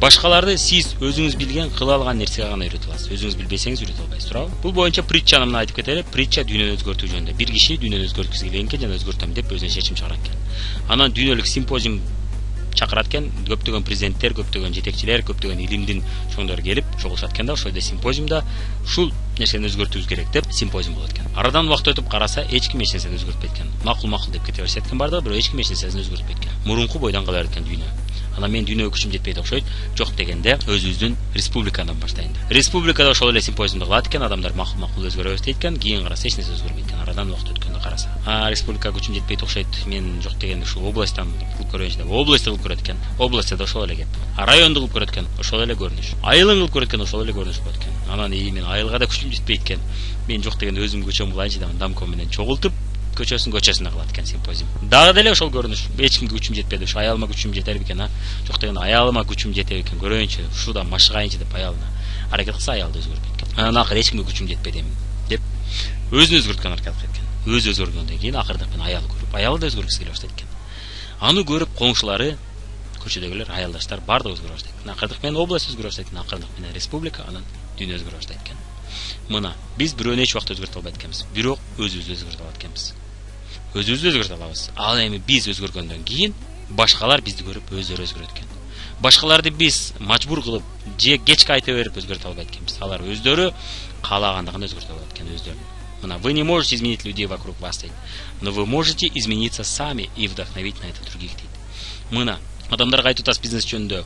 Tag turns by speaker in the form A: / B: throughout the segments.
A: Башкаларды сиз өзүңүз билген кыла алган нерсеге гана үйрөтө аласыз. Өзүңүз билбесеңиз үйрөтө албайсыз, туурабы? Бул боюнча притчаны мына айтып кетели. Притча дүйнөнү өзгөртүү жөнүндө. Бир киши дүйнөнү өзгөрткүсү келген экен жана өзгөртөм деп өзүнө чечим чыгарган экен. Анан дүйнөлүк симпозиум чакырат экен, көптөгөн президенттер, көптөгөн жетекчилер, көптөгөн илимдин чоңдору келип чогулушат экен да, ошол эле симпозиумда ушул нерсени өзгөртүүбүз керек деп симпозиум болот экен. Арадан убакыт өтүп караса, эч ким эч нерсени өзгөртпөйт экен. Макул деп кете беришет экен бардыгы, бирок эч ким эч нерсени өзгөртпөйт экен. Мурунку бойдон кала берет экен дүйнө. Анан мен дүйнөгө күчүм жетпейт окшойт. Жок дегенде өзүбүздүн республикадан баштайын деп. Республикада ошол эле симпозиумду кылат экен, адамдар макул өзгөрөбүз дейт экен. Кийин караса эч нерсе өзгөрбөйт экен. Арадан убакыт өткөндө караса. Республикага күчүм жетпейт окшойт. Мен жок дегенде ушул областтан кылып көрөйүнчү деп. Областты кылып көрөт экен. Областта да ошол эле кеп. Районду кылып көрөт экен. Ошол эле көрүнүш. Айылын кылып көрөт экен. Ошол эле көрүнүш болот экен. Анан мен айылга да күчүм жетпейт экен. Мен жок дегенде өзүм көчөм кылайынчы деп дамком менен чогултуп көчөсүнө кылат экен симпозиум. Дагы деле ошол көрүнүш. Эч кимге күчүм жетпеди. Ушу аялыма күчүм жетер бекен, жок дегенде аялыма күчүм жетер бекен. Көрөйүнчү, ушудан машыгайынчы деп аялына аракет кылса, аялды өзгөртпөйт экен. Анан акыры эч кимге күчүм жетпеди деп өзүн өзгөрткөн аракет кылат экен. Өзү өзгөргөндөн кийин акырдык менен аялы көрүп, аялы да өзгөргүсү келе баштайт экен. Аны көрүп коңшулары, көчөдөгүлөр, аялдаштар бардыгы өзгөрө баштайт экен. Акырдык менен область өзгөрө баштайт экен, акырдык менен республика, анан дүйнө өзгөрө баштайт экен. Мына биз бирөөнү эч убакта өзгөртө албайт экенбиз, бирок өзүбүздү өзгөртө алат экенбиз. Өзүбүздү өзгөртө алабыз. Ал эми биз өзгөргөндөн кийин башкалар бизди көрүп өздөрү өзгөрөт экен. Башкаларды биз мажбур кылып же кечке айта берип өзгөртө албайт экенбиз. Алар өздөрү каалагандыгын өзгөртө алат экен өздөрү. Мына вы не можете изменить людей вокруг вас дейт, но вы можете измениться сами и вдохновить на это других дейт. Мына адамдарга айтып атасыз бизнес жөнүндө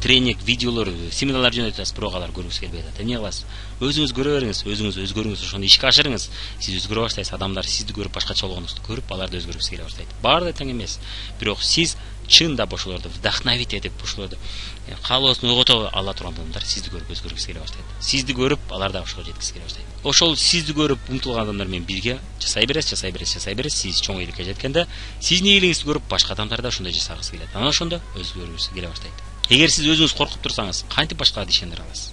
A: тренинг, видеолор, семинарлар жөнүндө айтып атасыз, бирок алар көргүсү келбей атат. Эмне кыласыз? Өзүңүз көрө бериңиз, өзүңүз өзгөрүңүз, ошону ишке ашырыңыз. Сиз өзгөрө баштайсыз. Адамдар сизди көрүп башкача болгонуңузду көрүп, алар да өзгөргүсү келе баштайт. Баары да тең эмес. Бирок сиз чында ошолорду вдохновить этип, ошолорду каалоосун ойгото ала турган адамдар сизди көрүп өзгөргүсү келе баштайт. Сизди көрүп, алар да ошого жеткиси келе баштайт. Ошол сизди көрүп умтулган адамдар менен бирге жасай бересиз. Сиз чоң ийгиликке жеткенде, сиздин ийгилигиңизди көрүп башка адамдар да ошондой жасагысы келет. Анан ошондо өзгөрүүсү келе баштайт. Эгер сиз өзүңүз коркуп турсаңыз, кантип башкаларды ишендире аласыз?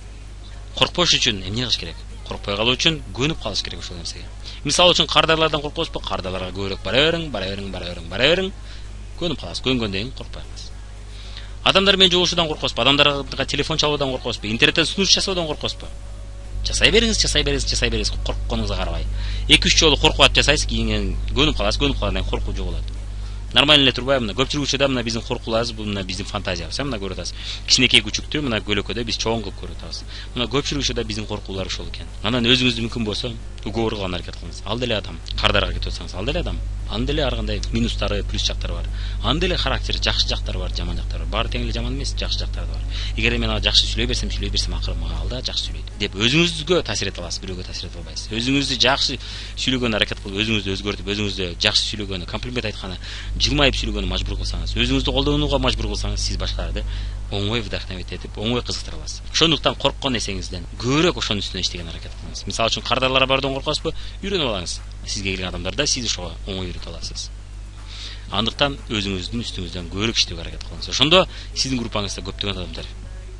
A: Коркпош үчүн эмне кылыш керек? Коркпой калуу үчүн көнүп калыш керек ошол нерсеге. Мисалы үчүн кардарлардан коркосузбу? Кардарларга көбүрөөк бара бериң. Көнүп каласыз. Көнгөндөн кийин коркпой каласыз. Адамдар менен жолугушуудан коркосузбу? Адамдарга телефон чалуудан коркосузбу? Интернеттен сунуш жасоодан коркосузбу? Жасай бериңиз, коркконуңузга карабай. 2-3 жолу коркуп атып жасайсыз, кийин көнүп каласыз, көнүп калгандан кийин коркуу жоголот. Нормально эле турбайбы? Мына көпчүлүк учурда мына биздин коркууларыбыз, бул мына биздин фантазиябыз. Мына көрүп атасыз. Кичинекей күчүктү мына көлөкөдө биз чоң кылып көрүп атабыз. Мына көпчүлүк учурда биздин коркуулар ошол экен. Анан өзүңүздү мүмкүн болсо уговор кылган аракет кылыңыз. Ал деле адам. Кардарға кетип атсаңыз, ал деле адам. Аны деле ар кандай минустары, плюс жактары бар. Аны деле характери, жакшы жактары бар, жаман жактары бар. Баары тең эле жаман эмес, жакшы жактары да бар. Эгер мен жакшы сүйлөй берсем акыры мага ал да жакшы сүйлөйт деп өзүңүзгө таасир эте аласыз, бирөөгө таасир эте албайсыз. Өзүңүздү жакшы сүйлөгөнгө аракет кылып, өзүңүздү өзгөртүп, өзүңүздү жакшы сүйлөгөнү, комплимент айтканы, жылмайып сүйлөгөнү мажбур кылсаңыз, өзүңүздү колдонууга мажбур кылсаңыз, сиз башкаларды оңой вдохновить этип, оңой кызыктыра аласыз. Ошондуктан корккон нерсеңизден көбүрөөк ошонун үстүнө иштеген аракет кылыңыз. Мисалы үчүн кардарларга бардыгы коркосузбу? Үйрөнүп алыңыз. Сизге келген адамдарда сиз ошого оңой үйрөтө аласыз. Андыктан өзүңүздүн үстүңүздөн көбүрөөк иштөөгө аракет кылыңыз. Ошондо сиздин группаңызда көптөгөн адамдар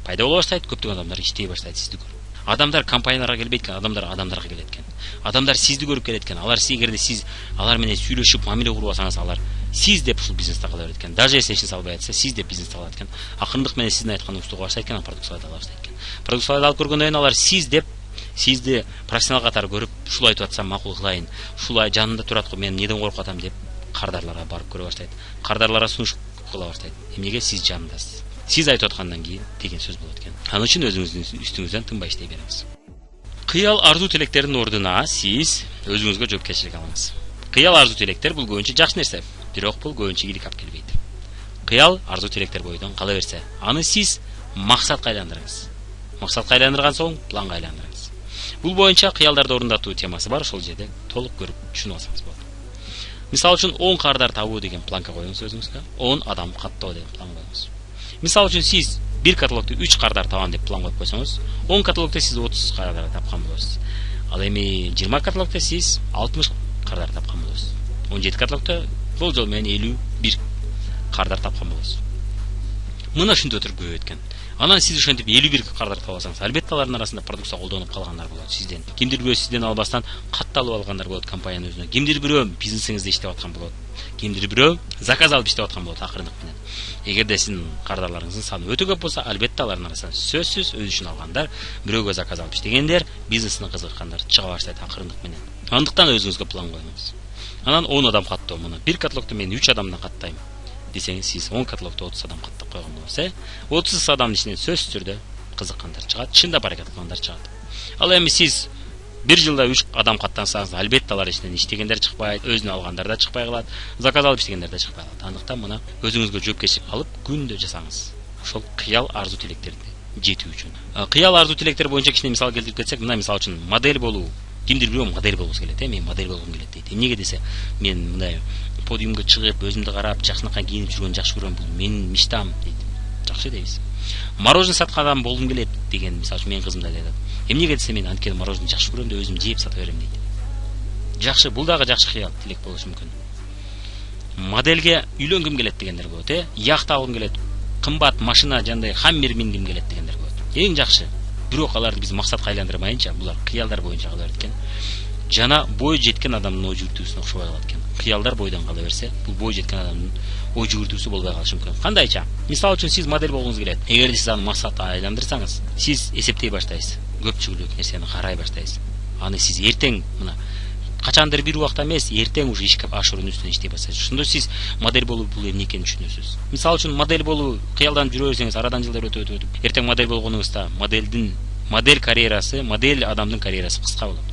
A: пайда боло баштайт, көптөгөн адамдар иштей баштайт сизди көрүп. Адамдар компанияларга келбейт экен, адамдарга келет экен. Адамдар сизди көрүп келет экен. Алар эгерде сиз алар менен сүйлөшүп, мамиле куруп алсаңыз, алар сиз деп ушул бизнесте кала берет экен. Даже если эч нерсе албай атса, сиз деп бизнесте калат экен. Акырындык менен сиздин айтканыңызды уга баштайт экен, продукцияларды ала баштайт экен. Продукцияларды алып көргөндөн кийин алар сиз деп сизди профессионал катары көрүп, ушул айтып атсам макул кылайын, ушулай жанында турат го, мен эмнеден коркуп атам деп кардарларга барып көрө баштайт. Кардарларга сунуш кыла баштайт. Эмнеге? Сиз жанындасыз. Сиз айтып аткандан кийин деген сөз болот экен. Анын үчүн өзүңүздүн үстүңүздөн тынбай иштей бериңиз. Кыял арзуу тилектердин ордуна сиз өзүңүзгө жоопкерчилик алыңыз. Кыял арзуу тилектер бул көбүнчө жакшы нерсе, бирок бул көбүнчө ийгилик алып келбейт. Кыял арзуу тилектер бойдон кала берсе, аны сиз максатка айландырыңыз. Максатка айландырган соң планга айландырыңыз. Бул боюнча кыялдарды орундатуу темасы бар, ошол жерде толук көрүп түшүнүп алсаңыз болот. Мисалы үчүн 10 кардар табуу деген планка коюңуз өзүңүзгө. 10 адам каттоо деген план коюңуз. Мисалы үчүн сиз бир каталогдо 3 кардар табам деп план коюп койсоңуз, 10 каталогдо сиз 30 кардар тапкан болосуз. Ал эми 20 каталогдо сиз 60 кардар тапкан болосуз. 17 каталогдо болжол менен 51 кардар тапкан болосуз. Мына ушинтип өтүрүп көп экен. Анан сиз ошентип 51 кардар таап алсаңыз, албетте алардын арасында продукция колдонуп калгандар болот сизден. Кимдир бирөө сизден албастан катталып алгандар болот компаниянын өзүнө. Кимдир бирөө бизнесиңизде иштеп аткан болот. кимдир бирөө заказ алып иштеп аткан болот акырындык менен. Эгерде сиздин кардарларыңыздын саны өтө көп болсо, албетте алардын арасынан сөзсүз өз үчүн алгандар, бирөөгө заказ алып иштегендер, бизнесине кызыккандар чыга баштайт акырындык менен. Андыктан өзүңүзгө план коюңуз. Анан 10 адам каттоо, мына бир каталогду мен 3 адамдан каттайм десеңиз, сиз 10 каталогду 30 адам каттап койгон болсо, 30 адамдын ичинен сөзсүз түрдө кызыккандар чыгат, чындап аракет кылгандар чыгат. Ал эми сиз бир жылда 3 адам каттансаңыз, албетте алар ичинен иштегендер чыкпайт, өзүнө алгандар да чыкпай калат, заказ алып иштегендер да чыкпай калат. Андыктан мына өзүңүзгө жоопкерчилик алып күндө жасаңыз. Ошол кыял арзу тилектерди жетүү үчүн. Кыял арзу тилектер боюнча кичине мисал келтирип кетсек, мына мисал үчүн модель болуу. Кимдир бирөө модель болгусу келет, мен модель болгум келет дейт. Эмнеге десе, мен мындай подиумга чыгып, өзүмдү карап, жакшынакай кийинип жүргөнү жакшы көрөм, бул менин мечтам дейт. Жакшы дейбиз. Мороженое саткан адам болгум келет деген мисал үчүн менин кызым да айтат. Эмнеге десе, мен анткени мороженое жакшы көрөм да өзүм жеп сата берем дейт. Жакшы, бул дагы жакшы кыял тилек болушу мүмкүн. Модельге үйлөнгүм келет дегендер болот, яхта алгым келет, кымбат машина жандай хаммер мингим келет дегендер болот. Эң жакшы. Бирок аларды биз максатка айландырмайынча, булар кыялдар боюнча кала берет экен. Жана бой жеткен адамдын ой жүгүртүүсүнө окшобой калат экен. Кыялдар бойдон кала берсе, бул бой жеткен адамдын ой жүгүртүүсү болбой калышы мүмкүн. Кандайча? Мисалы үчүн сиз модель болгуңуз келет. Эгерде сиз аны максатка айландырсаңыз, сиз эсептей баштайсыз. Көпчүлүк нерсени карай баштайсыз. Аны сиз эртең мына качандыр бир убакта эмес, эртең уже ишке ашыруунун үстүнө иштей баштайсыз. Ошондо сиз модель болуу бул эмне экенин түшүнөсүз. Мисалы үчүн модель болуу кыялданып жүрө берсеңиз, арадан жылдар өтүп, эртең модель болгонуңузда модель карьерасы, модель адамдын карьерасы кыска болот.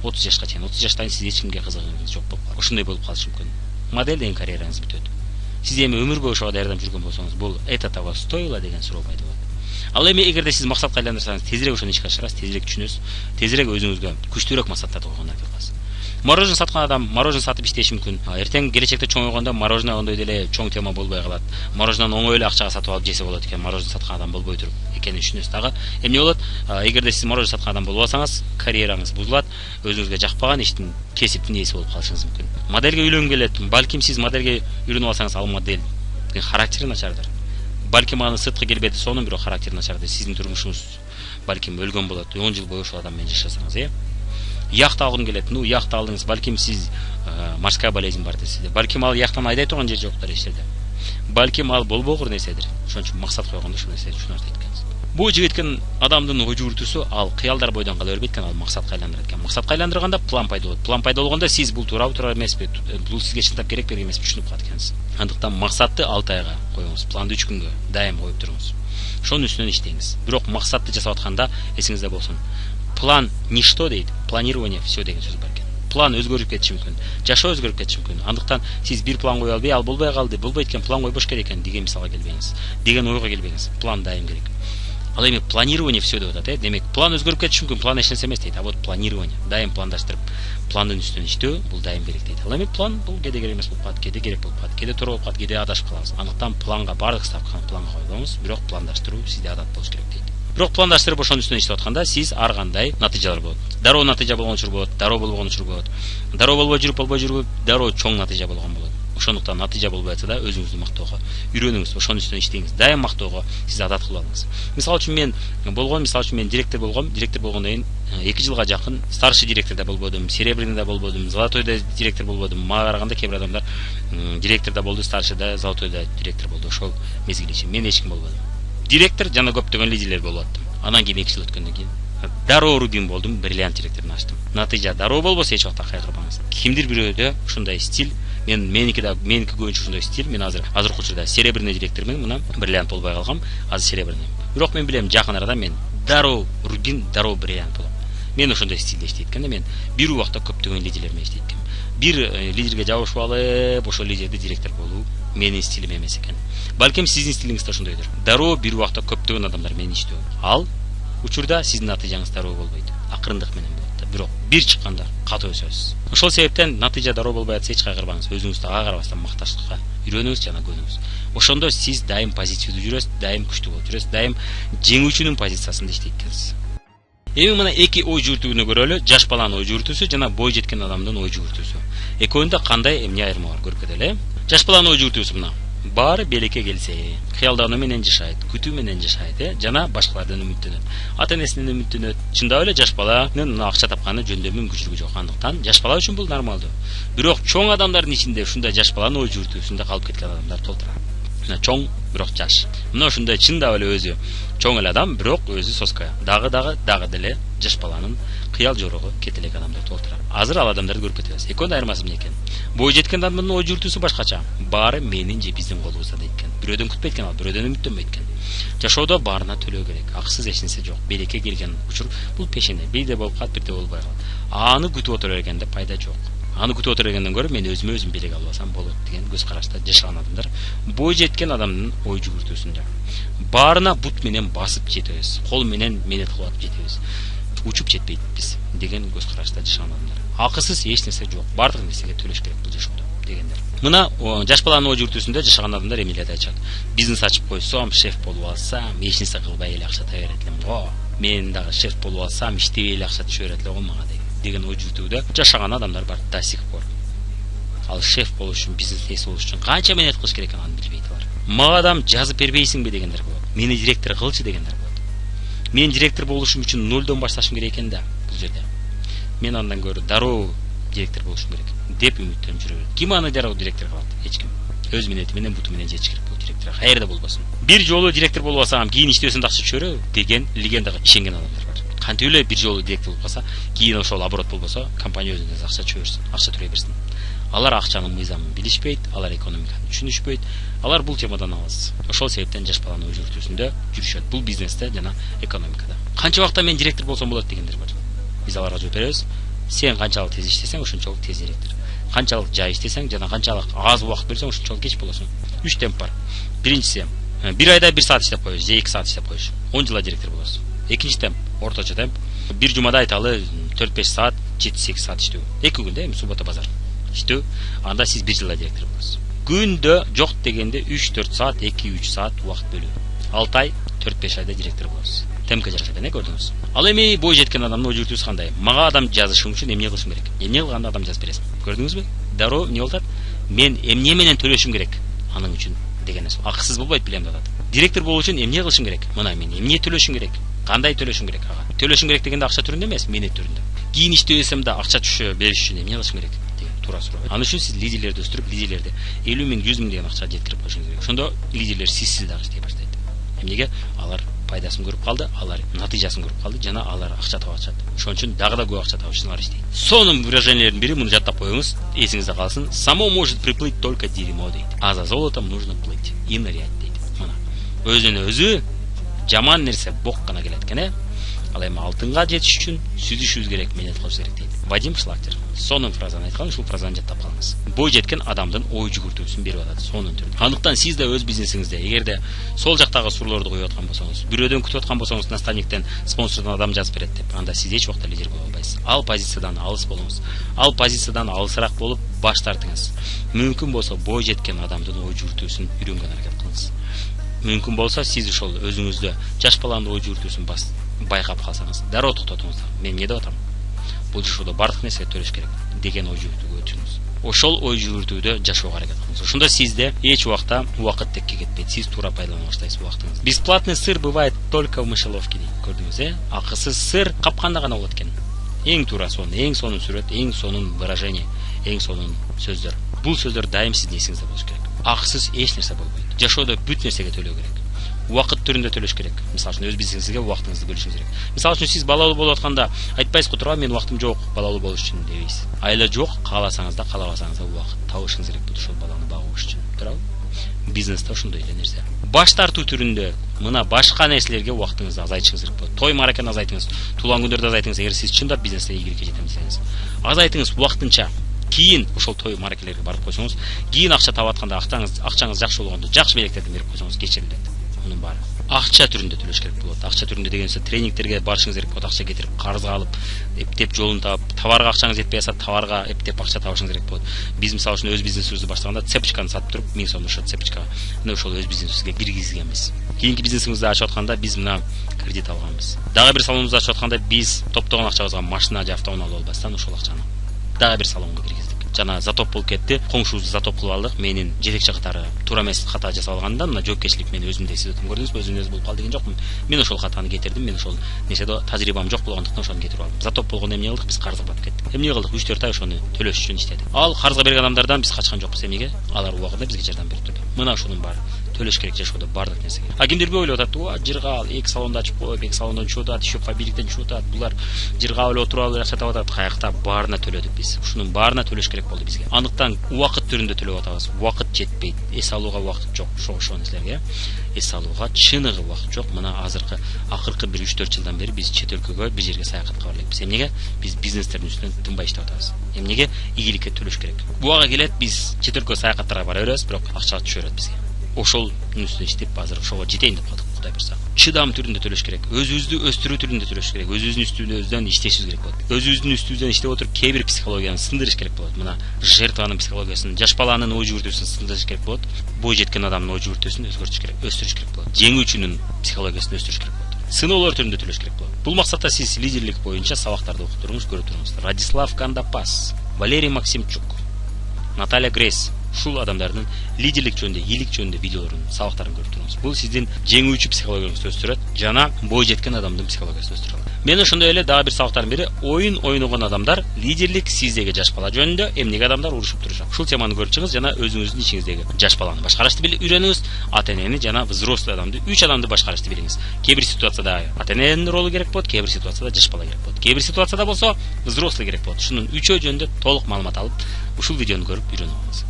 A: 30 жашка чейин, 30 жаштан кийин сиз эч кимге кызыгыңыз жок болуп калат. Ошондой болуп калышы мүмкүн. Моделден карьераңыз бүтөт. Сиз эми өмүр бою ошого даярдап жүргөн болсоңуз, бул это того стоило деген суроо пайда болот. Ал эми эгерде сиз максатка айландырсаңыз, тезирээк ошону ишке ашырасыз, тезирээк түшүнөсүз, тезирээк өзүңүзгө күчтүүрөөк максаттарды койгонго аракет кыласыз. Мороженое саткан адам мороженое сатып иштеши мүмкүн. Эртең келечекте чоңойгондо мороженое ондой деле чоң тема болбой калат. Мороженени оңой эле акчага сатып алып жесе болот экен, мороженое саткан адам болбой туруп экенин түшүнөсүз дагы. Эмне болот? Эгерде сиз мороженое саткан адам болуп алсаңыз, карьераңыз бузулат, өзүңүзгө жакпаган иштин кесиптин ээси болуп калышыңыз мүмкүн. Модельге үйлөнгү келет. Балким сиз модельге үйрөнүп алсаңыз, ал модельдин характери начардыр. Балким анын сырткы келбети сонун, бирок характери начардыр. Сиздин турмушуңуз балким өлгөн болот. 10 жыл бою ошол адам менен жашасаңыз, яхта алгым келет. Яхта алдыңыз, балким сиз морская болезнь бар десиз. Балким ал яхтаны айдай турган жер жоктур эч жерде. Балким ал болбогур нерседир. Ошон үчүн максат койгондо ошол нерсени түшүнөт эткенсиз. Бой жеткен адамдын ой жүгүртүүсү ал кыялдар бойдон кала бербейт экен, ал максатка айландырат экен. Максатка айландырганда план пайда болот. План пайда болгондо сиз бул туура эмеспи, бул сизге чындап керек эмеспи түшүнүп калат экенсиз. Андыктан максатты 6 айга коюңуз, планды 3 күнгө дайым коюп туруңуз. Ошонун үстүнөн иштеңиз. Бирок максатты жасап атканда эсиңизде болсун. План ничто дейт, планирование все деген сөз бар экен. План өзгөрүп кетиши мүмкүн, жашоо өзгөрүп кетиши мүмкүн. Андыктан сиз бир план кое албай, ал болбой калды, болбойт экен, план койбош керек экен деген мисалга келбеңиз, деген ойго келбеңиз. План дайым керек. Ал эми планирование все деп атат, демек план өзгөрүп кетиши мүмкүн, план эч нерсе эмес дейт. А вот планирование, дайым пландаштырып, пландын үстүнөн иштөө бул дайым керек дейт. Ал эми план бул кээде керек эмес болуп калат, кээде керек болуп калат, кээде туура болуп калат, кээде адашып калабыз. Андыктан планга бардык ставканы планга койбоңуз, бирок пландаштыруу сизде адат болуш керек дейт. Бирок пландаштырып ошонун үстүнөн иштеп атканда сиз ар кандай натыйжалар болот. Дароо натыйжа болгон учур болот, дароо болбогон учур болот. Дароо болбой жүрүп, дароо чоң натыйжа болгон болот. Ошондуктан натыйжа болбой атса да өзүңүздү мактоого үйрөнүңүз, ошонун үстүнөн иштеңиз. Дайым мактоого сиз адат кылып алыңыз. Мисалы үчүн мен директор болгондон кийин 2 жылга жакын старший директорда болбодум, серебряныйда болбодум, золотойда директор болбодум. Мага караганда кээ бир адамдар директорда болду, старшийда, золотойда директор болду. Ошол мезгил ичинде мен эч ким болбодум. Директор жана көптөгөн лидерлер болуп аттым. Анан кийин 2 жыл өткөндөн кийин дароо рубин болдум, бриллиант директорун ачтым. Натыйжа дароо болбосо эч убакта кайгырбаңыз. Кимдир бирөөдө ушундай стиль, меники көбүнчө ушундай стиль. Мен азыркы учурда серебряный директормун, мына бриллиант болбой калгам, азыр серебряный. Бирок мен билем жакын арада мен дароо рубин, дароо бриллиант болом. Мен ошондой стилде иштейт экен, мен бир убакта көптөгөн лидерлер менен иштейт экен. Бир лидерге жабышып алып, ошол лидерди директор болуу менин стилим эмес экен. Балким сиздин стилиңиз да ошондойдур. Дароо бир убакта көптөгөн адамдар менен иштөө. Ал учурда сиздин натыйжаңыз дароо болбойт. Акырындык менен болот да. Бирок бир чыкканда катуу өсөсүз. Ошол себептен натыйжа дароо болбой атса эч кайгырбаңыз. Өзүңүздү ага карабастан макташтыкка үйрөнүңүз жана көнүңүз. Ошондо сиз дайым позициялуу жүрөсүз, дайым күчтүү болуп жүрөсүз, дайым жеңүүчүнүн позициясында иштейт экенсиз. Эми мына эки ой жүгүртүүнү көрөлү. Жаш баланын ой жүгүртүүсү жана бой жеткен адамдын ой жүгүртүүсү. Экөөнүндө кандай эмне айырма бар көрүп кетели. Жаш баланын ой жүгүртүүсү мына. Баары белекке келсе, кыялдануу менен жашайт, күтүү менен жашайт, жана башкалардан үмүттөнөт. Ата энесинен үмүттөнөт. Чындап эле жаш баланын акча тапканы жөнүндө мүмкүнчүлүгү жок. Андыктан жаш бала үчүн бул нормалдуу. Бирок чоң адамдардын ичинде ушундай жаш баланын ой жүгүртүүсүндө калып кеткен адамдар толтура. Чоң, бирок жаш. Мына ушундай чындап эле өзү чоң эле адам, бирок өзү соска. Дагы деле жаш баланын кыял жорого кете элек адамдар толтура. Азыр ал адамдарды көрүп кетебиз. Экөөнүн айырмасы эмне экен? Бой жеткен адамдын ой жүгүртүүсү башкача. Баары менин же биздин колубузда дейт экен. Бирөөдөн күтпөйт экен ал, бирөөдөн үмүттөнбөйт экен. Жашоодо баарына төлөө керек. Акысыз эч нерсе жок. Береке келген учур бул пешене. Бирде болуп калат, бирде болбой калат. Аны күтүп отура бергенде пайда жок. Аны күтүп отура бергенден көрө мен өзүм белек алып алсам болот деген көз карашта жашаган адамдар бой жеткен адамдын ой жүгүртүүсүндө. Баарына бут менен басып жетебиз. Кол менен менет кылып жетебиз. Учуп жетпейт биз деген көз карашта жашаган адамдар. Акысыз эч нерсе жок. Бардык нерсеге төлөш керек бул жашоодо дегендер. Мына жаш баланын ой жүгүртүүсүндө жашаган адамдар эмнелерди айтышат. Бизнес ачып койсом, шеф болуп алсам, эч нерсе кылбай эле акча таба берет элем го. Мен дагы шеф болуп алсам, иштебей эле акча түшө берет эле го мага деген ой жүгүртүүдө жашаган адамдар бар до сих пор. Ал шеф болуш үчүн, бизнес ээси болуш үчүн канча менет кылыш керек экенин билбейт алар. Мага адам жазып бербейсиңби дегендер болот. Мени директор кылчы дегендер болот. Мен директор болушум үчүн нолдон башташым керек экен да бул жерде. Мен андан көрө дароо директор болушум керек деп үмүттөнүп жүрөт. Ким аны дароо директор кылат? Эч ким. Өз минети менен буту менен жетиш керек бул директор. Каерде болбосун. Бир жолу директор болуп алсам, кийин иштебесем акча түшөрө деген легендага ишенген адамдар бар. Кантип эле бир жолу директор болуп калса, кийин ошол оборот болбосо, компания өзүнө акча түшөрсүн, акча төрөй берсин. Алар акчанын мыйзамын билишпейт, алар экономиканы түшүнүшпөйт. Алар бул темадан алыс. Ошол себептен жаш баланын ой жүгүртүүсүндө жүрүшөт. Бул бизнесте жана экономикада. Канча убакта мен директор болсом болот дегендер бар. Биз аларга жооп беребиз. Сен канчалык тез иштесең, ошончолук тез директор. Канчалык жай иштесең жана канчалык аз убакыт берсең, ошончолук кеч болосуң. 3 темп бар. Биринчиси, бир айда 1 саат иштеп коюш, же 2 саат иштеп коюш. 10 жылда директор болосуң. Экинчи темп, орточо темп. Бир жумада айталы 4-5 саат, 7-8 саат иштөө. 2 күндө, эми суббота базар иштөө. Анда сиз 1 жылда директор болосуз. Күндө жок дегенде 3-4 саат, 2-3 саат убакыт бөлүү. 6 ай, 4-5 айда директор болосуз. Темпке жараша экен, көрдүңүз. Ал эми бой жеткен адамдын ой жүгүртүүсү кандай? Мага адам жазышым үчүн эмне кылышым керек? Эмне кылганда адам жазып бересиң? Көрдүңүзбү? Дароо эмне болот? Мен эмне менен төлөшүм керек аның үчүн деген нерсе. Акысыз болбойт, билем да. Директор болуу үчүн эмне кылышым керек? Мына мен эмне төлөшүм керек? Кандай төлөшүм керек ага? Төлөшүм керек дегенде акча түрүндө эмес, менет түрүндө. Кийин иштебесем да акча түшө бериш үчүн эмне кылышым керек деген туура суроо. Аны үчүн сиз лидерлерди өстүрүп, лидерлерди 50 миң, 100 миң деген акча жеткирип коюшуңуз керек. Ошондо лидерлер сизсиз дагы иштей баштайт. Эмнеге? Алар пайдасын көрүп калды, алар натыйжасын көрүп калды, жана алар акча таап атышат. Ошон үчүн дагы да көп акча табыш үчүн алар иштейт. Сонун выражениялердин бири, муну жаттап коюңуз, эсиңизде калсын. Само может приплыть только дерьмо дейт. А за золотом нужно плыть и нырять дейт. Мына өзүнө өзү жаман нерсе бок гана келет экен, Ал эми алтынга жетиш үчүн сүзүшүбүз керек, менет кылыш керек дейт. Вадим Шлактер. Сонун фразаны айткан, ушул фразаны жаттап калыңыз. Бой жеткен адамдын ой жүгүртүүсүн берип атат, сонун түрдө. Андыктан сиз да өз бизнесиңизде, эгерде сол жактагы суроолорду коюп аткан болсоңуз, бирөөдөн күтүп аткан болсоңуз, наставниктен, спонсордон адам жазып берет деп, анда сиз эч убакта лидер боло албайсыз. Ал позициядан алыс болуңуз. Ал позициядан алысыраак болуп баш тартыңыз. Мүмкүн болсо бой жеткен адамдын ой жүгүртүүсүн үйрөнгөн аракет кылыңыз. Мүмкүн болсо сиз ошол өзүңүздө жаш баланын ой жүгүртүүсүн байкап калсаңыз, дароо токтотуңуз. Мен эмне деп атам? Бул жашоодо бардык нерсеге төлөш керек деген ой жүгүртүүгө өтүңүз. Ошол ой жүгүртүүдө жашоого аракет кылыңыз. Ошондо сизде эч убакта убакыт текке кетпейт. Сиз туура пайдалана баштайсыз убактыңызды. Бесплатный сыр бывает только в мышеловке дейт. Көрдүңүз, акысыз сыр капканда гана болот экен. Эң туура эң сонун сүрөт, эң сонун выражение, эң сонун сөздөр. Бул сөздөр дайым сиздин эсиңизде болуш керек. Акысыз эч нерсе болбойт. Жашоодо бүт нерсеге төлөө керек. Убакыт түрүндө төлөш керек. Мисалы үчүн өз бизнесиңизге убактыңызды бөлүшүңүз керек. Мисалы үчүн сиз балалуу болуп атканда айтпайсызбы, туура мен убактым жок балалуу болуш үчүн дебейсиз. Айла жок, кааласаңыз да, каалабасаңыз да убакыт табышыңыз керек ошол баланы багуу үчүн. Туурабы? Бизнесте ошондой эле нерсе. Баш тартуу түрүндө мына башка нерселерге убактыңызды азайтышыңыз керек болот. Той маракени азайтыңыз, туулган күндөрдү азайтыңыз, эгер сиз чындап бизнесте ийгиликке жетем десеңиз. Азайтыңыз убактынча. Кийин ошол той маракелерге барып койсоңуз, кийин акча таап атканда акчаңыз жакшы болгондо жакшы белектерди берип койсоңуз кечирилет. Мунун баары акча түрүндө төлөш керек болот. Акча түрүндө дегенсе тренингтерге барышыңыз керек болот, акча кетирип, карызга алып, эптеп жолун таап, товарга акчаңыз жетпей атса, товарга эптеп акча табышыңыз керек болот. Биз мисалы үчүн өз бизнесибизди баштаганда цепочканы сатып туруп, 1000 сом ошол цепочкага, мына ошол өз бизнесибизге киргизгенбиз. Кийинки бизнесибизди ачып атканда биз мына кредит алганбыз. Дагы бир салонубузду ачып атканда биз топтогон акчабызга машина же автоунаа алып албастан ошол акчаны дагы бир салонго киргиздик. жана затоп болуп кетти, коңшубузду затоп кылып алдык. Менин жетекчи катары туура эмес ката жасап алганда мына жоопкерчилик мени өзүмдө сезип атам. Көрдүңүзбү, өзүңүз болуп калды деген жокмун. Мен ошол катаны кетирдим, мен ошол нерседе тажрыйбам жок болгондуктан ошону кетирип алдым. Затоп болгондо эмне кылдык, биз карызга батып кеттик. Эмне кылдык, 3-4 ай ошону төлөш үчүн иштедик. Ал карызга берген адамдардан биз качкан жокпуз. Эмнеге? Алар убагында бизге жардам берип турду. Мына ушунун баары төлөш керек жашоодо баардык нерсеге. А кимдир көп ойлоп атат, жыргал, эки салонду ачып коюп, эки салондон чыгып атат, еще фабиликтен чыгып атат. Булар жыргап эле отуруп алып акча таап атат. Каякта баарына төлөдүк биз. Ушунун баарына төлөш керек болду бизге. Андыктан убакыт түрүндө төлөп атабыз. Убакыт жетпейт. Эс алууга убакыт жок. Ошол нерселерге эс алууга чыныгы убакыт жок. Мына акыркы бир 3-4 жылдан бери биз чет өлкөгө бир жерге саякатка бара элекпиз. Эмнеге? Биз бизнестердин үстүнөн тынбай иштеп атабыз. Эмнеге? Ийгиликке төлөш керек. Буга келет, биз чет өлкө саякаттарга бара беребиз, бирок акча түшө берет бизге. Ошол үстүнө иштеп азыр ошого жетейин деп калдык, Кудай буйрса. Чыдам түрүндө төлөш керек. Өзүбүздү өстүрүү түрүндө төлөш керек. Өзүбүздүн үстүбүздөн иштешибиз керек болот. Өзүбүздүн үстүбүздөн иштеп отуруп кээ бир психологияны сындырыш керек болот. Мына жертванын психологиясын, жаш баланын ой жүгүртүүсүн сындырыш керек болот. Бой жеткен адамдын ой жүгүртүүсүн өзгөртүш керек, өстүрүш керек болот. Жеңүүчүнүн психологиясын өстүрүш керек болот. Сыноолор түрүндө төлөш керек болот. Бул максатта сиз лидерлик боюнча сабактарды окуп туруңуз, көрүп туруңуз. Радислав Кандапас, Валерий Максимчук, Наталья Грейс, ушул адамдардын лидерлик жөнүндө, ийгилик жөнүндө видеолорун, сабактарын көрүп туруңуз. Бул сиздин жеңүүчү психологияңызды өстүрөт жана бой жеткен адамдын психологиясын өстүрөт. Мен ошондой эле дагы бир сабактардын бири оюн ойногон адамдар, лидерлик сиздеги жаш бала жөнүндө, эмнеге адамдар урушуп турушат. Ушул теманы көрүп чыгыңыз жана өзүңүздүн ичиңиздеги жаш баланы башкарышты үйрөнүңүз, ата-энени жана взрослый адамды, 3 адамды башкарышты билиңиз. Кээ бир ситуацияда ата-эненин ролу керек болот, кээ бир ситуацияда жаш бала керек болот. Кээ бир ситуацияда болсо взрослый керек болот. Ушунун 3 жөнүндө толук маалымат алып, ушул видеону көрүп үйрөнүп алыңыз.